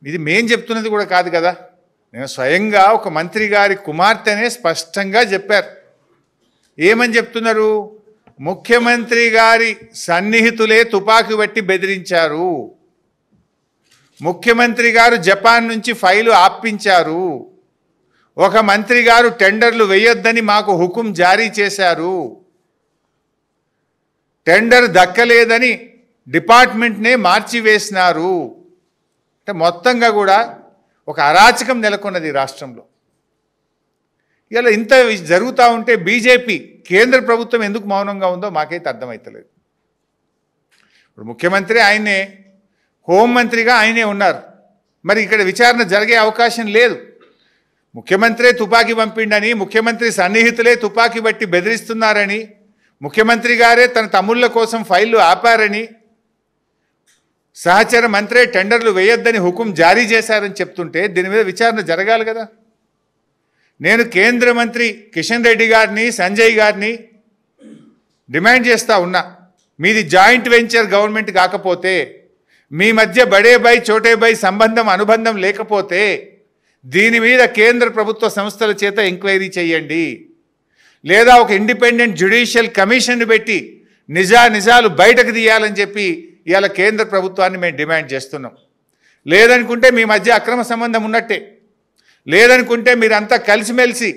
ఇది మేం చెప్తున్నది కూడా కాదు కదా, నేను స్వయంగా ఒక మంత్రి గారి కుమార్తెనే స్పష్టంగా చెప్పారు. ఏమని చెప్తున్నారు? ముఖ్యమంత్రి గారి సన్నిహితులే తుపాకీ బట్టి బెదిరించారు, ముఖ్యమంత్రి గారు జపాన్ నుంచి ఫైలు ఆపించారు, ఒక మంత్రి గారు టెండర్లు వేయొద్దని మాకు హుకుం జారీ చేశారు, టెండర్ దక్కలేదని డిపార్ట్మెంట్నే మార్చివేసినారు. అంటే మొత్తంగా కూడా ఒక అరాచకం నెలకొన్నది రాష్ట్రంలో. ఇలా ఇంత జరుగుతూ ఉంటే బీజేపీ కేంద్ర ప్రభుత్వం ఎందుకు మౌనంగా ఉందో మాకైతే అర్థమవుతలేదు. ఇప్పుడు ముఖ్యమంత్రి ఆయనే, హోంమంత్రిగా ఆయనే ఉన్నారు. మరి ఇక్కడ విచారణ జరిగే అవకాశం లేదు. ముఖ్యమంత్రే తుపాకీ పంపిండని, ముఖ్యమంత్రి సన్నిహితులే తుపాకీ బట్టి బెదిరిస్తున్నారని, ముఖ్యమంత్రి గారే తన తమ్ముళ్ళ కోసం ఫైళ్లు ఆపారని, సహచర మంత్రే టెండర్లు వేయొద్దని హుకుం జారీ చేశారని చెప్తుంటే దీని మీద విచారణ జరగాలి కదా. నేను కేంద్ర మంత్రి కిషన్ రెడ్డి గారిని, సంజయ్ గారిని డిమాండ్ చేస్తూ ఉన్నా, మీది జాయింట్ వెంచర్ గవర్నమెంట్ కాకపోతే, మీ మధ్య బడే బై చోటే బై సంబంధం అనుబంధం లేకపోతే దీని మీద కేంద్ర ప్రభుత్వ సంస్థల చేత ఎంక్వైరీ చేయండి, లేదా ఒక ఇండిపెండెంట్ జ్యుడిషియల్ కమిషన్ పెట్టి నిజాలు బయటకు తీయాలని చెప్పి ఇవాళ కేంద్ర ప్రభుత్వాన్ని మేము డిమాండ్ చేస్తున్నాం. లేదనుకుంటే మీ మధ్య అక్రమ సంబంధం ఉన్నట్టే, లేదనుకుంటే మీరంతా కలిసిమెలిసి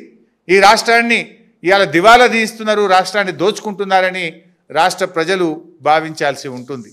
ఈ రాష్ట్రాన్ని ఇవాళ దివాలా తీస్తున్నారు, రాష్ట్రాన్ని దోచుకుంటున్నారని రాష్ట్ర ప్రజలు భావించాల్సి ఉంటుంది.